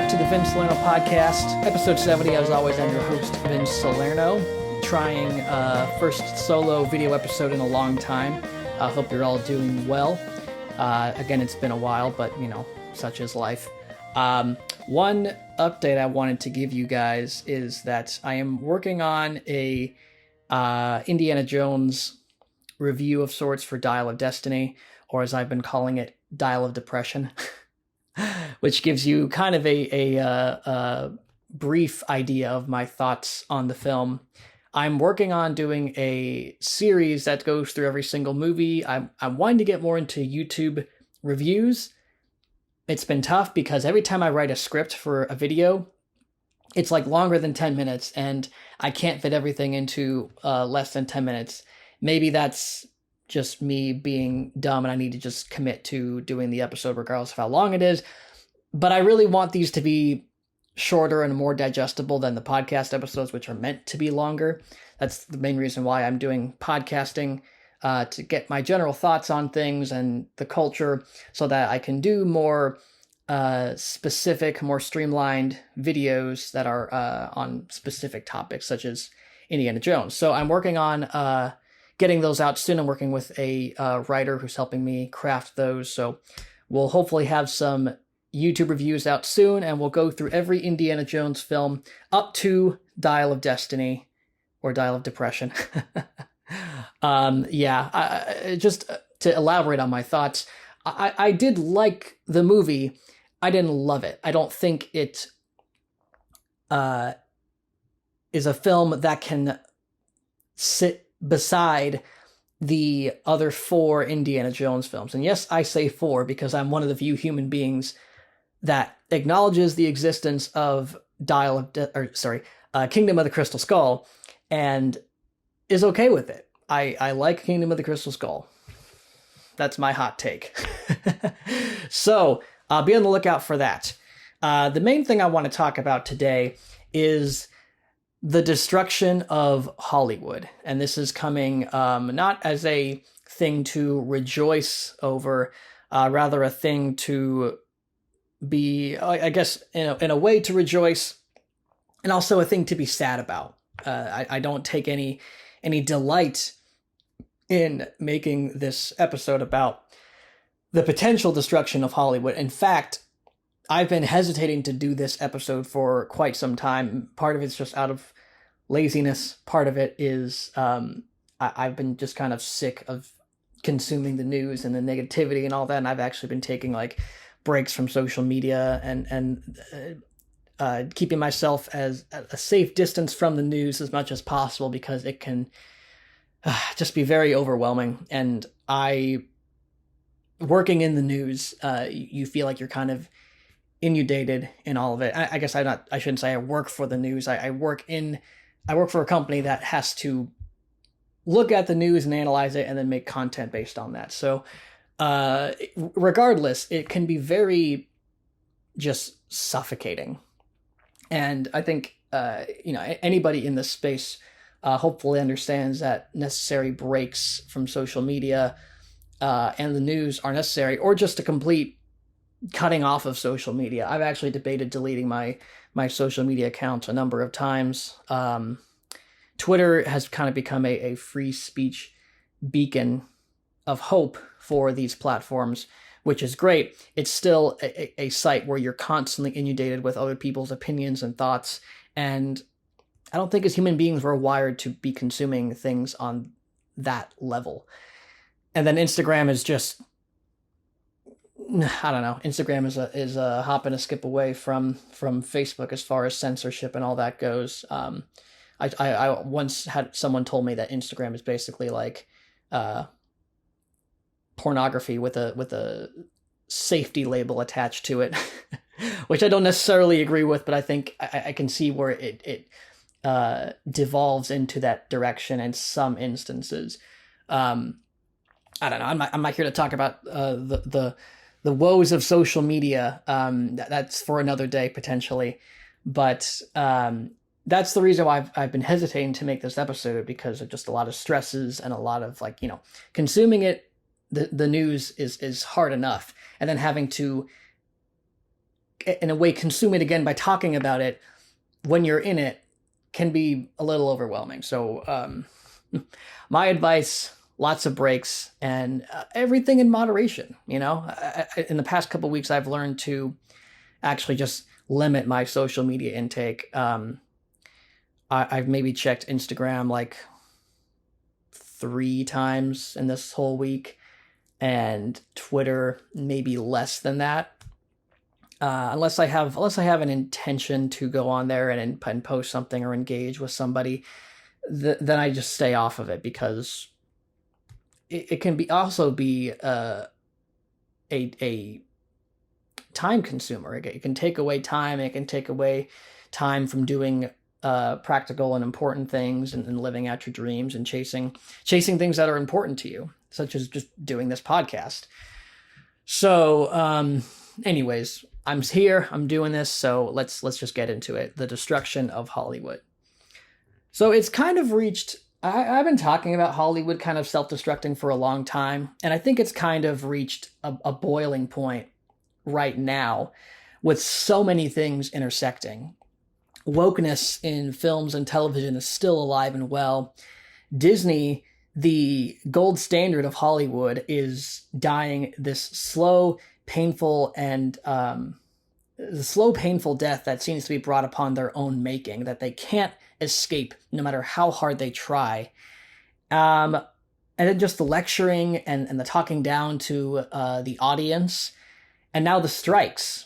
back to the Vince Salerno podcast, episode 70. As always, I'm your host, Vince Salerno, trying first solo video episode in a long time. I hope you're all doing well. Again, it's been a while, but, such is life. One update I wanted to give you guys is that I am working on a Indiana Jones review of sorts for Dial of Destiny, or as I've been calling it, Dial of Depression. Which gives you kind of a brief idea of my thoughts on the film. I'm working on doing a series that goes through every single movie. I'm wanting to get more into YouTube reviews. It's been tough because every time I write a script for a video, it's like longer than 10 minutes, and I can't fit everything into less than 10 minutes. Maybe that's just me being dumb and I need to just commit to doing the episode regardless of how long it is. But I really want these to be shorter and more digestible than the podcast episodes, which are meant to be longer. That's the main reason why I'm doing podcasting, to get my general thoughts on things and the culture so that I can do more specific, more streamlined videos that are on specific topics such as Indiana Jones. So I'm working on getting those out soon. I'm working with a writer who's helping me craft those. So we'll hopefully have some YouTube reviews out soon, and we'll go through every Indiana Jones film up to Dial of Destiny or Dial of Depression. Just to elaborate on my thoughts, I did like the movie. I didn't love it. I don't think it is a film that can sit beside the other 4 Indiana Jones films. And yes, I say 4 because I'm one of the few human beings that acknowledges the existence of Kingdom of the Crystal Skull and is okay with it. I like Kingdom of the Crystal Skull. That's my hot take. So I'll be on the lookout for that. The main thing I want to talk about today is the destruction of Hollywood. And this is coming not as a thing to rejoice over, rather a thing to be, I guess, in a way to rejoice, and also a thing to be sad about. I don't take any delight in making this episode about the potential destruction of Hollywood. In fact, I've been hesitating to do this episode for quite some time. Part of it's just out of laziness. Part of it is I've been just kind of sick of consuming the news and the negativity and all that, and I've actually been taking breaks from social media and keeping myself as a safe distance from the news as much as possible, because it can just be very overwhelming. And working in the news, you feel like you're kind of inundated in all of it. I guess I shouldn't say I work for the news. I work for a company that has to look at the news and analyze it and then make content based on that. So regardless, it can be very just suffocating. And I think, anybody in this space hopefully understands that necessary breaks from social media and the news are necessary, or just a complete cutting off of social media. I've actually debated deleting my social media account a number of times. Twitter has kind of become a free speech beacon of hope for these platforms, which is great. It's still a site where you're constantly inundated with other people's opinions and thoughts. And I don't think as human beings we're wired to be consuming things on that level. And then Instagram is just, I don't know. Instagram is a hop and a skip away from Facebook as far as censorship and all that goes. I once had someone told me that Instagram is basically like pornography with a safety label attached to it, which I don't necessarily agree with, but I think I can see where it devolves into that direction in some instances. I don't know. I'm not here to talk about the woes of social media. That's for another day potentially, but that's the reason why I've been hesitating to make this episode, because of just a lot of stresses and a lot of consuming it. The news is hard enough, and then having to in a way, consume it again by talking about it when you're in it can be a little overwhelming. So my advice, lots of breaks and everything in moderation. You know, in the past couple of weeks, I've learned to actually just limit my social media intake. I've maybe checked Instagram like 3 times in this whole week, and Twitter maybe less than that. Unless I have an intention to go on there and post something or engage with somebody, then I just stay off of it, because it can also be a time consumer. It can take away time. It can take away time from doing practical and important things, and living out your dreams and chasing things that are important to you, such as just doing this podcast. So, anyways, I'm here, I'm doing this, so let's just get into it. The destruction of Hollywood. So it's kind of reached, I've been talking about Hollywood kind of self-destructing for a long time, and I think it's kind of reached a boiling point right now, with so many things intersecting. Wokeness in films and television is still alive and well. Disney, the gold standard of Hollywood, is dying this slow, painful death that seems to be brought upon their own making, that they can't escape no matter how hard they try. And then just the lecturing and the talking down to the audience, and now the strikes,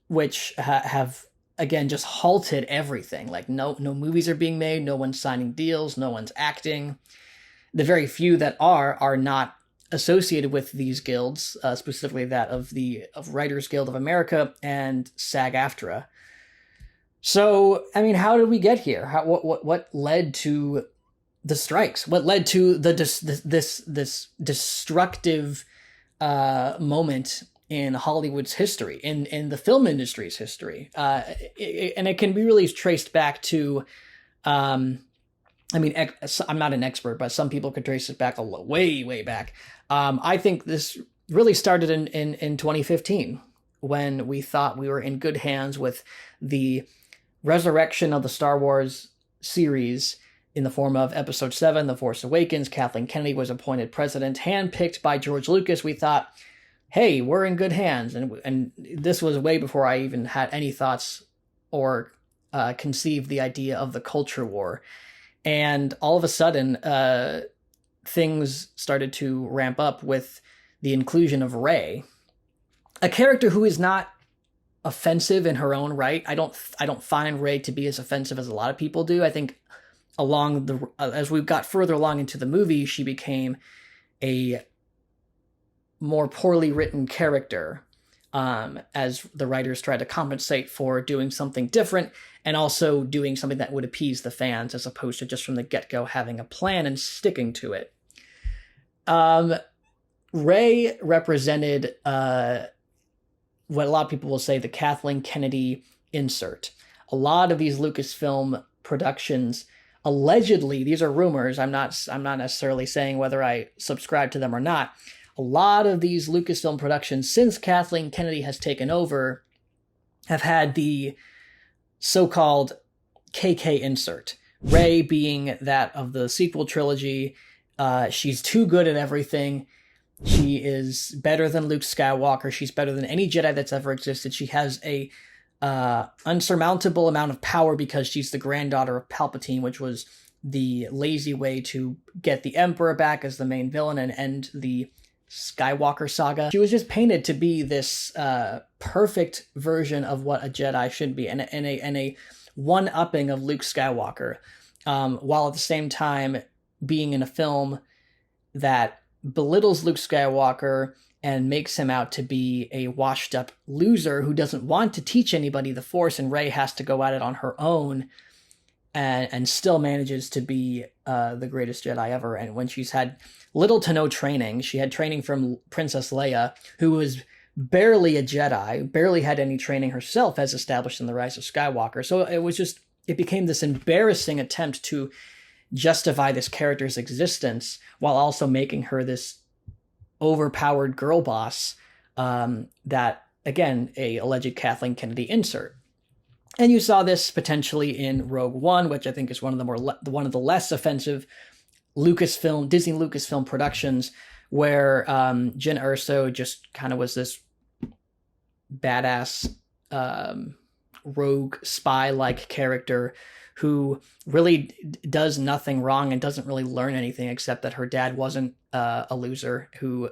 which have again just halted everything. Like no movies are being made, no one's signing deals, no one's acting. The very few that are not associated with these guilds, specifically that of Writers Guild of America and SAG-AFTRA. So, I mean, how did we get here? What led to the strikes? What led to this destructive moment in Hollywood's history, in the film industry's history? And it can be really traced back to, I'm not an expert, but some people could trace it back way back. I think this really started in 2015, when we thought we were in good hands with the resurrection of the Star Wars series in the form of Episode 7, The Force Awakens. Kathleen Kennedy was appointed president, handpicked by George Lucas. We thought, hey, we're in good hands. And this was way before I even had any thoughts or conceived the idea of the culture war. And all of a sudden, things started to ramp up with the inclusion of Rey, a character who is not offensive in her own right. I don't find Rey to be as offensive as a lot of people do. I think as we got further along into the movie, she became a more poorly written character, as the writers tried to compensate for doing something different and also doing something that would appease the fans, as opposed to just from the get-go having a plan and sticking to it. Rey represented what a lot of people will say the Kathleen Kennedy insert. A lot of these Lucasfilm productions, allegedly, these are rumors, I'm not necessarily saying whether I subscribe to them or not. A lot of these Lucasfilm productions, since Kathleen Kennedy has taken over, have had the so-called KK insert. Rey being that of the sequel trilogy. She's too good at everything. She is better than Luke Skywalker. She's better than any Jedi that's ever existed. She has a unsurmountable amount of power because she's the granddaughter of Palpatine, which was the lazy way to get the Emperor back as the main villain and end the Skywalker saga. She was just painted to be this perfect version of what a Jedi should be, and a one-upping of Luke Skywalker, while at the same time being in a film that belittles Luke Skywalker and makes him out to be a washed-up loser who doesn't want to teach anybody the Force, and Rey has to go at it on her own and still manages to be the greatest Jedi ever. And when she's had little to no training, she had training from Princess Leia, who was barely a Jedi, barely had any training herself, as established in The Rise of Skywalker. So it became this embarrassing attempt to justify this character's existence while also making her this overpowered girl boss that again, a alleged Kathleen Kennedy insert. And you saw this potentially in Rogue One, which I think is one of the less offensive Disney Lucasfilm productions, where Jyn Erso just kind of was this badass rogue spy-like character who really does nothing wrong and doesn't really learn anything except that her dad wasn't a loser who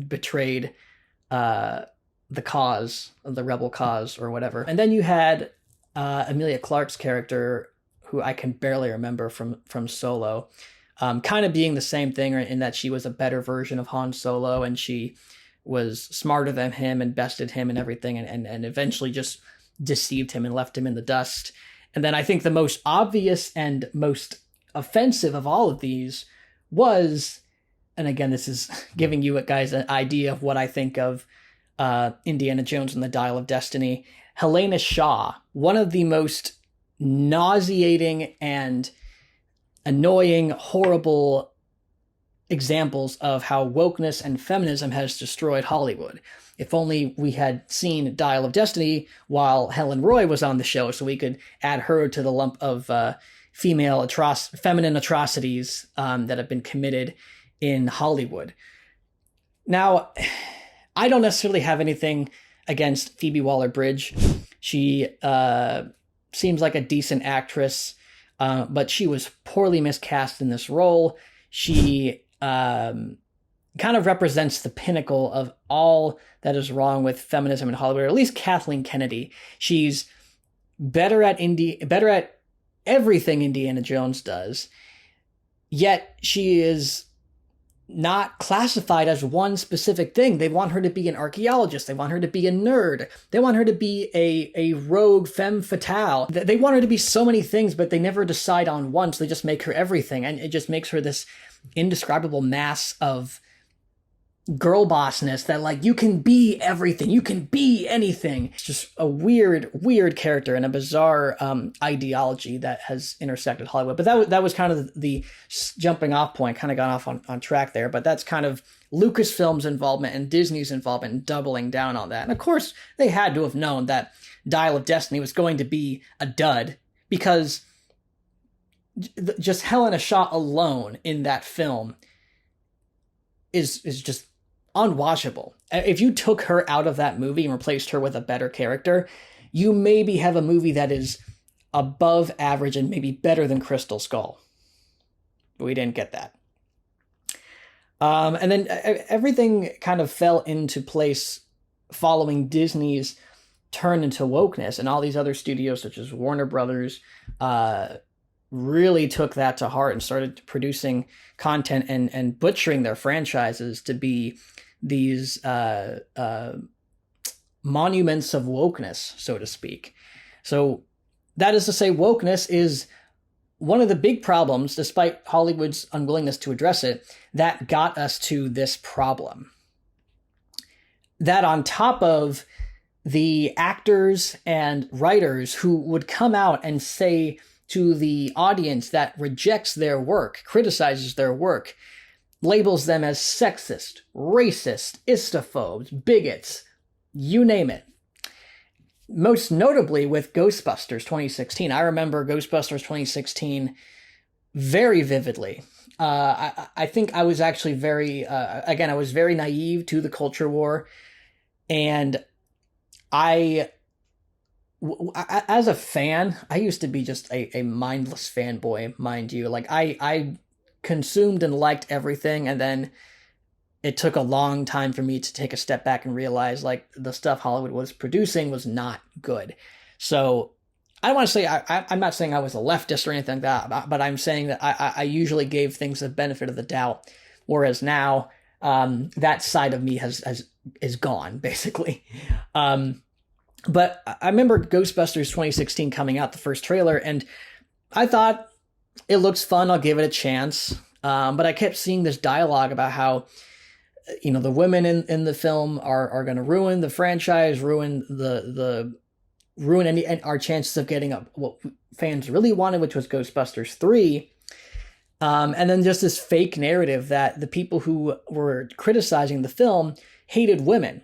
betrayed the rebel cause or whatever. And then you had Emilia Clarke's character, who I can barely remember from Solo, kind of being the same thing in that she was a better version of Han Solo, and she was smarter than him and bested him and everything, and eventually just deceived him and left him in the dust. And then I think the most obvious and most offensive of all of these was, and again, this is giving you guys an idea of what I think of Indiana Jones and the Dial of Destiny, Helena Shaw, one of the most nauseating and annoying, horrible examples of how wokeness and feminism has destroyed Hollywood. If only we had seen Dial of Destiny while Helen Roy was on the show, so we could add her to the lump of feminine atrocities that have been committed in Hollywood. Now, I don't necessarily have anything against Phoebe Waller-Bridge. She seems like a decent actress, but she was poorly miscast in this role. She kind of represents the pinnacle of all that is wrong with feminism in Hollywood, or at least Kathleen Kennedy. She's better at everything Indiana Jones does, yet she is not classified as one specific thing. They want her to be an archaeologist. They want her to be a nerd. They want her to be a rogue femme fatale. They want her to be so many things, but they never decide on one, so they just make her everything. And it just makes her this indescribable mass of girl bossness that, like, you can be everything. You can be anything. It's just a weird character and a bizarre ideology that has intersected Hollywood. But that was kind of the jumping off point, kind of gone off on track there. But that's kind of Lucasfilm's involvement and Disney's involvement in doubling down on that. And of course, they had to have known that Dial of Destiny was going to be a dud, because just Helena Shaw alone in that film is just unwatchable. If you took her out of that movie and replaced her with a better character, you maybe have a movie that is above average and maybe better than Crystal Skull. But we didn't get that. And then everything kind of fell into place following Disney's turn into wokeness, and all these other studios such as Warner Brothers really took that to heart and started producing content and butchering their franchises to be these monuments of wokeness, so to speak. So that is to say, wokeness is one of the big problems, despite Hollywood's unwillingness to address it, that got us to this problem. That on top of the actors and writers who would come out and say to the audience that rejects their work, criticizes their work, labels them as sexist, racist, istophobes, bigots, you name it. Most notably with Ghostbusters 2016. I remember Ghostbusters 2016 very vividly. I think I was actually I was very naive to the culture war, and as a fan, I used to be just a mindless fanboy, mind you. Like, I consumed and liked everything, and then it took a long time for me to take a step back and realize, like, the stuff Hollywood was producing was not good. So I don't want to say, I'm not saying I was a leftist or anything like that, but I'm saying that I usually gave things the benefit of the doubt, whereas now that side of me is gone, basically. But I remember Ghostbusters 2016 coming out, the first trailer, and I thought, it looks fun, I'll give it a chance. But I kept seeing this dialogue about how, the women in the film are going to ruin the franchise, ruin our chances of getting what fans really wanted, which was Ghostbusters 3. And then just this fake narrative that the people who were criticizing the film hated women.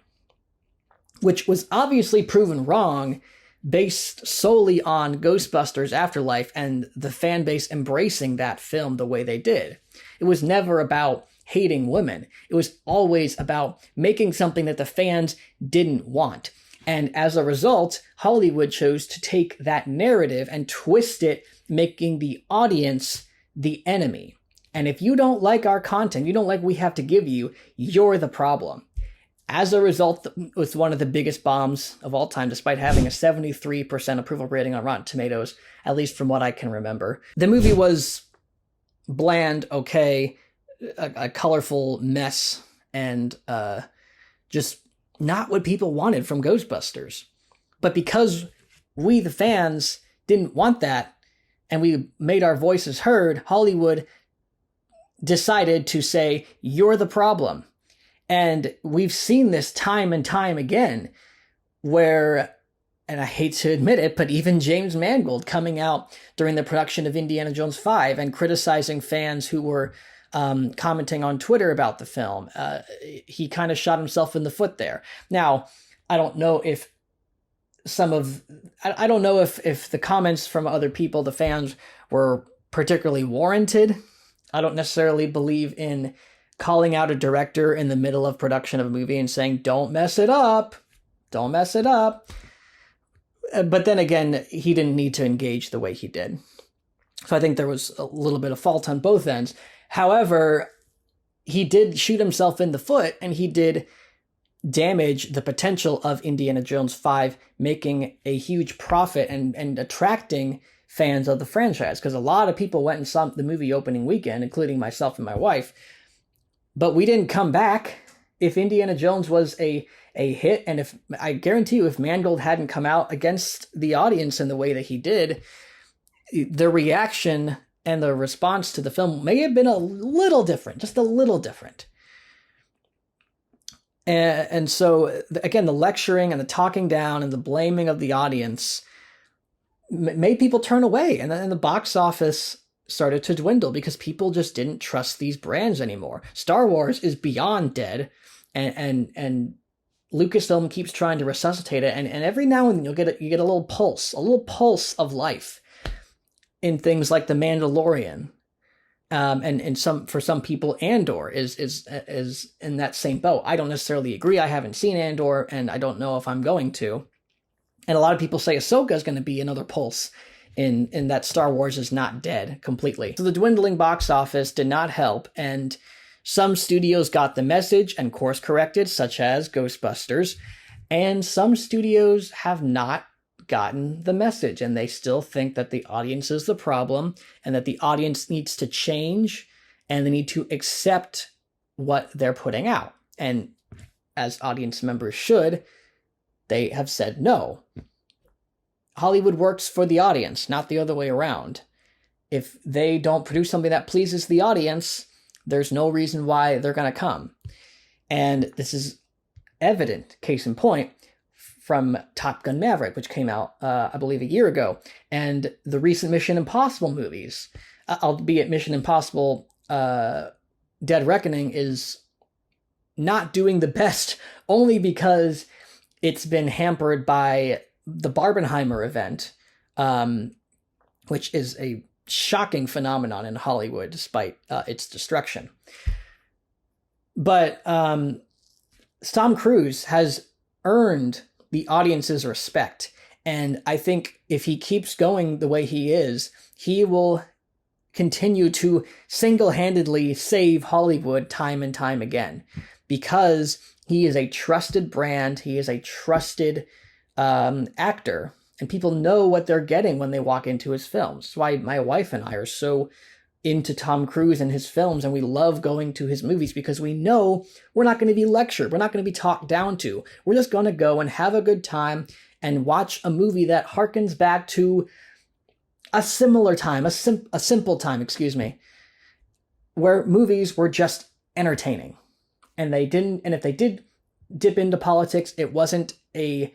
which was obviously proven wrong based solely on Ghostbusters Afterlife and the fan base embracing that film the way they did. It was never about hating women. It was always about making something that the fans didn't want. And as a result, Hollywood chose to take that narrative and twist it, making the audience the enemy. And if you don't like our content, you don't like what we have to give you, you're the problem. As a result, it was one of the biggest bombs of all time, despite having a 73% approval rating on Rotten Tomatoes, at least from what I can remember. The movie was bland, okay, a colorful mess, and just not what people wanted from Ghostbusters. But because we, the fans, didn't want that, and we made our voices heard, Hollywood decided to say, you're the problem. And we've seen this time and time again, where, and I hate to admit it, but even James Mangold coming out during the production of Indiana Jones 5 and criticizing fans who were commenting on Twitter about the film. He kind of shot himself in the foot there. Now, I don't know if I don't know if the comments from other people, the fans, were particularly warranted. I don't necessarily believe in calling out a director in the middle of production of a movie and saying, don't mess it up. Don't mess it up. But then again, he didn't need to engage the way he did. So I think there was a little bit of fault on both ends. However, he did shoot himself in the foot, and he did damage the potential of Indiana Jones 5, making a huge profit and attracting fans of the franchise. Because a lot of people went and saw the movie opening weekend, including myself and my wife. But we didn't come back. If Indiana Jones was a hit, and if I guarantee you, if Mangold hadn't come out against the audience in the way that he did, the reaction and the response to the film may have been a little different, just a little different. And so, again, the lecturing and the talking down and the blaming of the audience made people turn away. And then the box office started to dwindle because people just didn't trust these brands anymore. Star Wars is beyond dead, and Lucasfilm keeps trying to resuscitate it. And every now and then you get a little pulse of life in things like The Mandalorian. And for some people, Andor is in that same boat. I don't necessarily agree. I haven't seen Andor, and I don't know if I'm going to. And a lot of people say Ahsoka is going to be another pulse in that Star Wars is not dead completely. So the dwindling box office did not help, and some studios got the message and course corrected, such as Ghostbusters, and some studios have not gotten the message, and they still think that the audience is the problem and that the audience needs to change and they need to accept what they're putting out. And as audience members should, they have said no. Hollywood works for the audience, not the other way around. If they don't produce something that pleases the audience, there's no reason why they're going to come. And this is evident, case in point, from Top Gun Maverick, which came out, I believe, a year ago, and the recent Mission Impossible movies, albeit Mission Impossible Dead Reckoning is not doing the best only because it's been hampered by the Barbenheimer event, which is a shocking phenomenon in Hollywood despite its destruction. But Tom Cruise has earned the audience's respect. And I think if he keeps going the way he is, he will continue to single-handedly save Hollywood time and time again, because he is a trusted brand. He is a trusted actor, and people know what they're getting when they walk into his films. That's why my wife and I are so into Tom Cruise and his films, and we love going to his movies because we know we're not going to be lectured. We're not going to be talked down to. We're just going to go and have a good time and watch a movie that harkens back to a similar time, a simple time, where movies were just entertaining. And if they did dip into politics, it wasn't a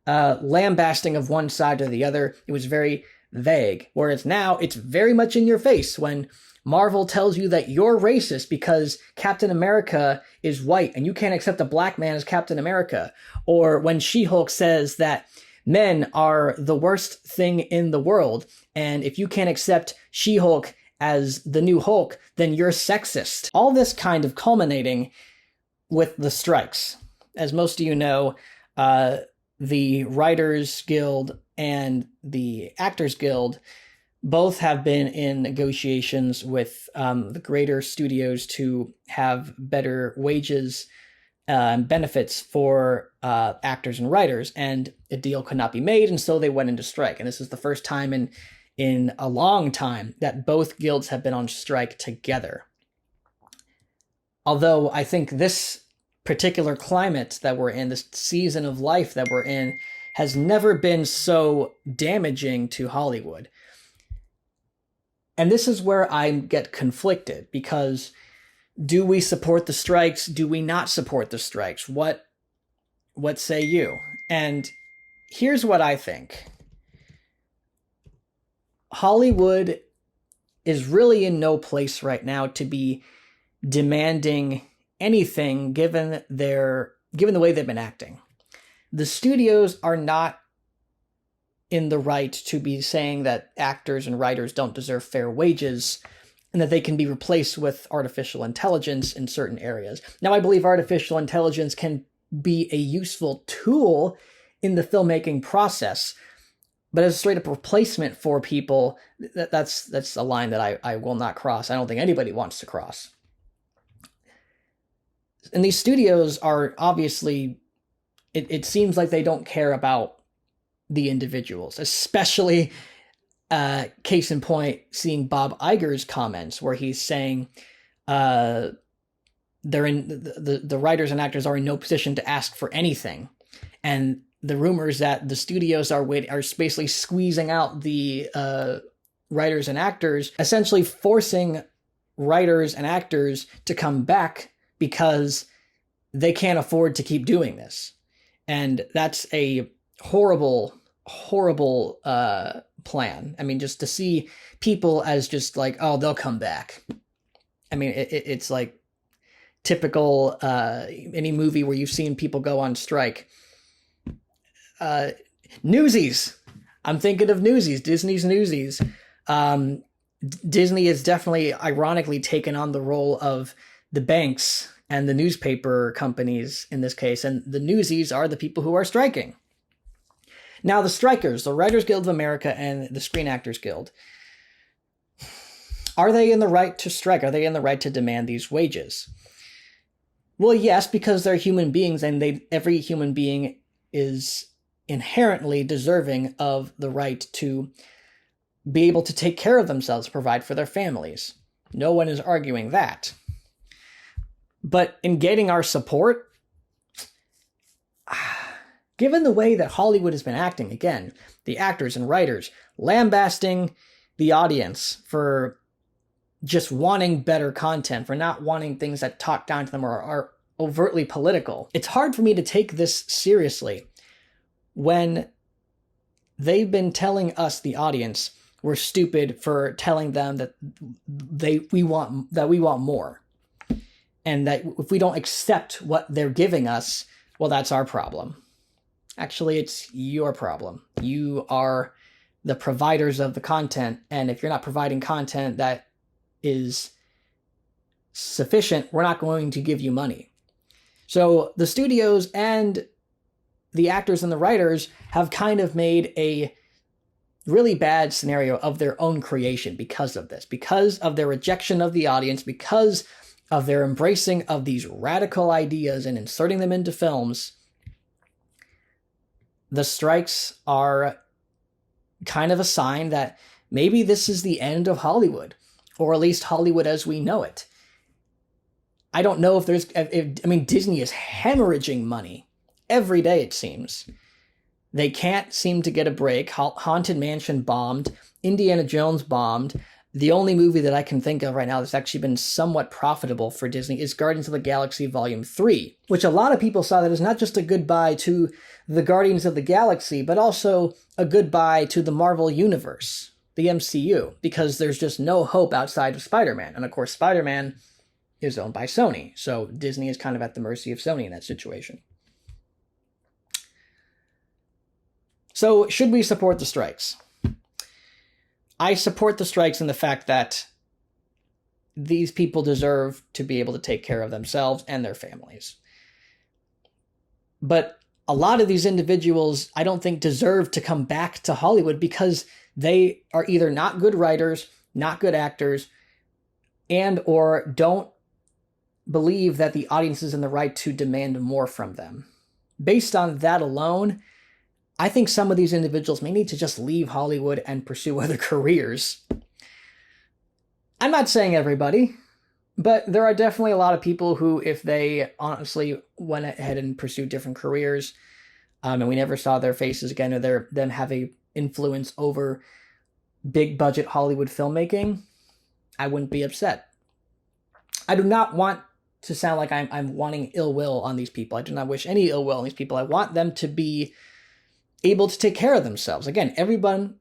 lambasting of one side or the other. It was very vague. Whereas now it's very much in your face when Marvel tells you that you're racist because Captain America is white and you can't accept a black man as Captain America. Or when She-Hulk says that men are the worst thing in the world, and if you can't accept She-Hulk as the new Hulk, then you're sexist. All this kind of culminating with the strikes. As most of you know, the Writers Guild and the Actors Guild both have been in negotiations with the greater studios to have better wages and benefits for actors and writers, and a deal could not be made, and so they went into strike. And this is the first time in a long time that both guilds have been on strike together. Although I think this particular climate that we're in, this season of life that we're in, has never been so damaging to Hollywood. And this is where I get conflicted, because do we support the strikes? Do we not support the strikes? What say you? And here's what I think. Hollywood is really in no place right now to be demanding anything given the way they've been acting. The studios are not in the right to be saying that actors and writers don't deserve fair wages and that they can be replaced with artificial intelligence in certain areas. Now, I believe artificial intelligence can be a useful tool in the filmmaking process, but as a straight up replacement for people, that's a line that I will not cross. I don't think anybody wants to cross. And these studios are obviously, it seems like they don't care about the individuals, especially case in point, seeing Bob Iger's comments where he's saying they're in the writers and actors are in no position to ask for anything, and the rumors that the studios are basically squeezing out the writers and actors, essentially forcing writers and actors to come back because they can't afford to keep doing this. And that's a horrible plan. I mean, just to see people as just like, oh, they'll come back. I mean, it's like typical any movie where you've seen people go on strike. Newsies. I'm thinking of Newsies, Disney's Newsies. Disney has definitely, ironically, taken on the role of the banks and the newspaper companies in this case, and the Newsies are the people who are striking. Now, the strikers, the Writers Guild of America and the Screen Actors Guild, are they in the right to strike? Are they in the right to demand these wages? Well, yes, because they're human beings, and every human being is inherently deserving of the right to be able to take care of themselves, provide for their families. No one is arguing that. But in getting our support, given the way that Hollywood has been acting, again, the actors and writers lambasting the audience for just wanting better content, for not wanting things that talk down to them or are overtly political. It's hard for me to take this seriously when they've been telling us, the audience, we're stupid for telling them that we want more. And that if we don't accept what they're giving us, well, that's our problem. Actually, it's your problem. You are the providers of the content, and if you're not providing content that is sufficient, we're not going to give you money. So the studios and the actors and the writers have kind of made a really bad scenario of their own creation because of this, because of their rejection of the audience, because of their embracing of these radical ideas and inserting them into films. The strikes are kind of a sign that maybe this is the end of Hollywood, or at least Hollywood as we know it. I don't know if Disney is hemorrhaging money every day, it seems. They can't seem to get a break. Haunted Mansion bombed. Indiana Jones bombed. The only movie that I can think of right now that's actually been somewhat profitable for Disney is Guardians of the Galaxy Volume 3, which a lot of people saw that as not just a goodbye to the Guardians of the Galaxy, but also a goodbye to the Marvel Universe. the MCU, because there's just no hope outside of Spider-Man. And of course, Spider-Man is owned by Sony, so Disney is kind of at the mercy of Sony in that situation. So, should we support the strikes? I support the strikes in the fact that these people deserve to be able to take care of themselves and their families. But a lot of these individuals, I don't think, deserve to come back to Hollywood because they are either not good writers, not good actors, and or don't believe that the audience is in the right to demand more from them. Based on that alone, I think some of these individuals may need to just leave Hollywood and pursue other careers. I'm not saying everybody, but there are definitely a lot of people who, if they honestly went ahead and pursued different careers, and we never saw their faces again, or them have a influence over big budget Hollywood filmmaking, I wouldn't be upset. I do not want to sound like I'm wanting ill will on these people. I do not wish any ill will on these people. I want them to be able to take care of themselves. Again, everyone,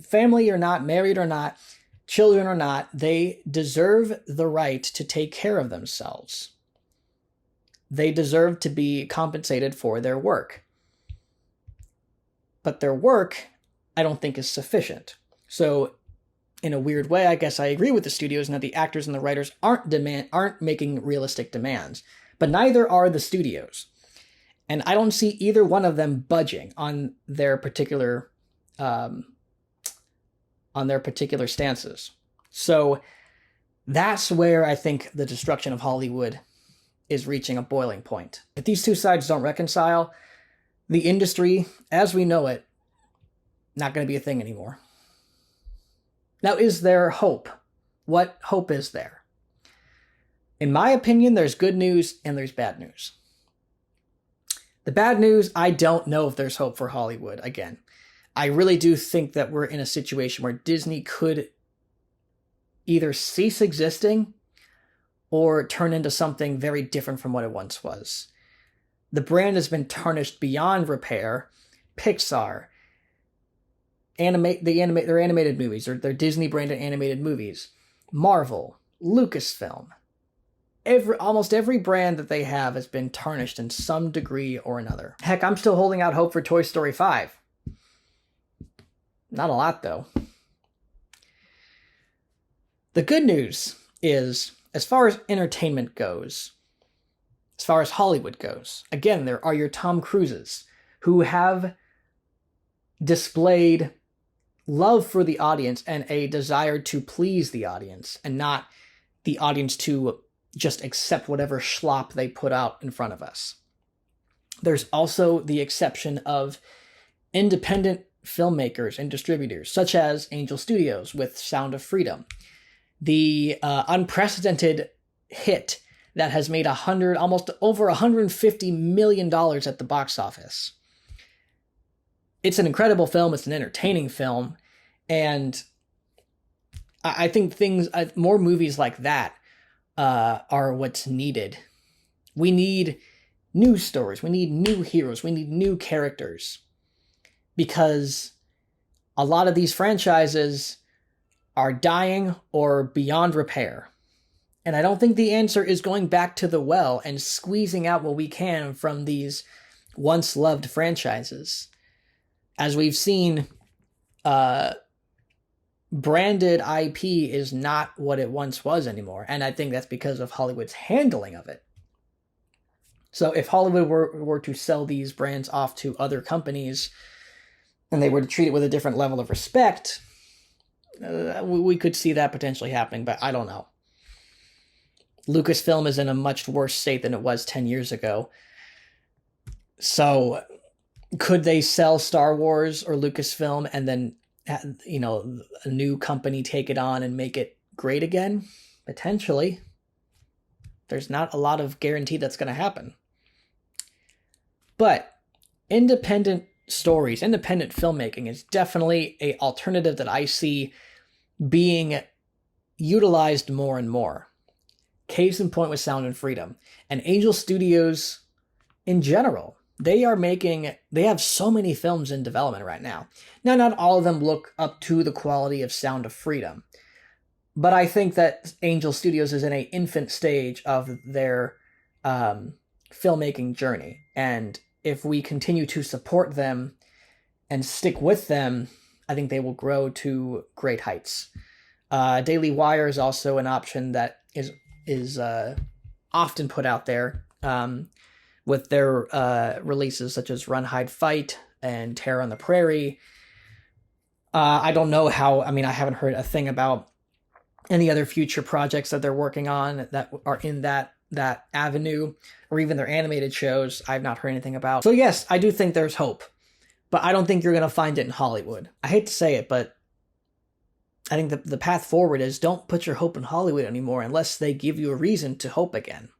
family or not, married or not, children or not, they deserve the right to take care of themselves. They deserve to be compensated for their work. But their work, I don't think, is sufficient. So, in a weird way, I guess I agree with the studios in that the actors and the writers aren't making realistic demands. But neither are the studios. And I don't see either one of them budging on their particular stances. So that's where I think the destruction of Hollywood is reaching a boiling point. If these two sides don't reconcile, the industry, as we know it, not going to be a thing anymore. Now, is there hope? What hope is there? In my opinion, there's good news and there's bad news. The bad news, I don't know if there's hope for Hollywood again. I really do think that we're in a situation where Disney could either cease existing or turn into something very different from what it once was. The brand has been tarnished beyond repair. Pixar, their animated movies, or their Disney-branded animated movies, Marvel, Lucasfilm, almost every brand that they have has been tarnished in some degree or another. Heck, I'm still holding out hope for Toy Story 5. Not a lot, though. The good news is, as far as entertainment goes, as far as Hollywood goes, again, there are your Tom Cruises, who have displayed love for the audience and a desire to please the audience, and not the audience to just accept whatever schlop they put out in front of us. There's also the exception of independent filmmakers and distributors, such as Angel Studios with Sound of Freedom. The unprecedented hit that has made almost over $150 million at the box office. It's an incredible film. It's an entertaining film. And I think more movies like that are what's needed. We need new stories. We need new heroes. We need new characters. Because a lot of these franchises are dying or beyond repair. And I don't think the answer is going back to the well and squeezing out what we can from these once loved franchises. As we've seen, branded IP is not what it once was anymore. And I think that's because of Hollywood's handling of it. So if Hollywood were to sell these brands off to other companies and they were to treat it with a different level of respect, we could see that potentially happening, but I don't know. Lucasfilm is in a much worse state than it was 10 years ago. So could they sell Star Wars or Lucasfilm and then, a new company take it on and make it great again? Potentially. There's not a lot of guarantee that's going to happen. But independent stories, independent filmmaking is definitely an alternative that I see being utilized more and more. Case in point with Sound and Freedom. And Angel Studios in general They have so many films in development right now. Now, not all of them look up to the quality of Sound of Freedom, but I think that Angel Studios is in an infant stage of their filmmaking journey. And if we continue to support them and stick with them, I think they will grow to great heights. Daily Wire is also an option that is often put out there with their releases such as Run, Hide, Fight and Terror on the Prairie. I don't know how, I haven't heard a thing about any other future projects that they're working on that are in that avenue, or even their animated shows I've not heard anything about. So yes, I do think there's hope, but I don't think you're going to find it in Hollywood. I hate to say it, but I think the path forward is don't put your hope in Hollywood anymore unless they give you a reason to hope again.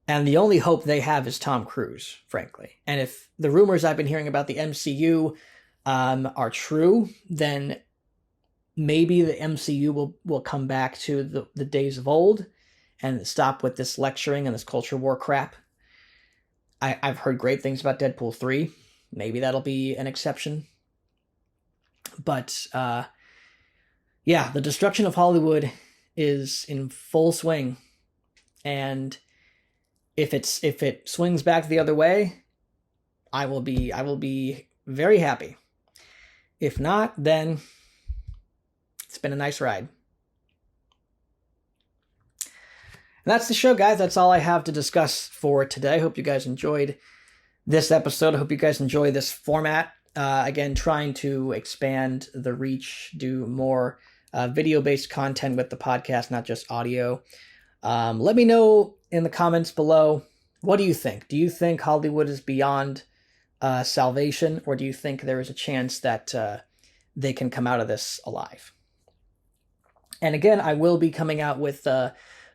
And the only hope they have is Tom Cruise, frankly. And if the rumors I've been hearing about the MCU are true, then maybe the MCU will come back to the days of old and stop with this lecturing and this culture war crap. I've heard great things about Deadpool 3. Maybe that'll be an exception. But yeah, the destruction of Hollywood is in full swing. And if it swings back the other way, I will be very happy. If not, then it's been a nice ride. And that's the show, guys. That's all I have to discuss for today. I hope you guys enjoyed this episode. I hope you guys enjoy this format. Again, trying to expand the reach, do more video-based content with the podcast, not just audio. Let me know in the comments below, what do you think? Do you think Hollywood is beyond salvation, or do you think there is a chance that they can come out of this alive? And again, I will be coming out with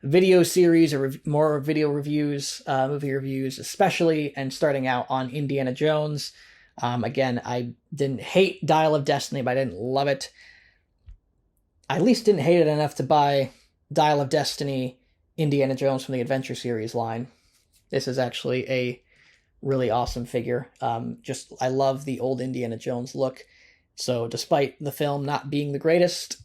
video series or more video reviews, movie reviews especially, and starting out on Indiana Jones. Again, I didn't hate Dial of Destiny, but I didn't love it. I at least didn't hate it enough to buy Dial of Destiny Indiana Jones from the Adventure Series line. This is actually a really awesome figure. I love the old Indiana Jones look. So despite the film not being the greatest,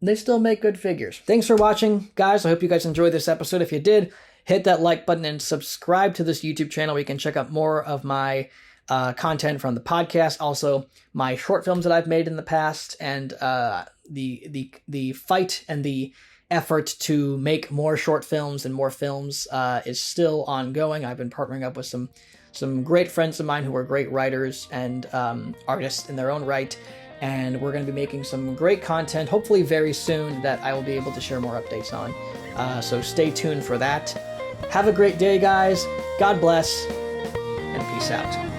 they still make good figures. Thanks for watching, guys. I hope you guys enjoyed this episode. If you did, hit that like button and subscribe to this YouTube channel where you can check out more of my content from the podcast. Also, my short films that I've made in the past, and the fight and the effort to make more short films and more films is still ongoing. I've been partnering up with some great friends of mine who are great writers and artists in their own right. And we're going to be making some great content, hopefully very soon, that I will be able to share more updates on. So stay tuned for that. Have a great day, guys. God bless, and peace out.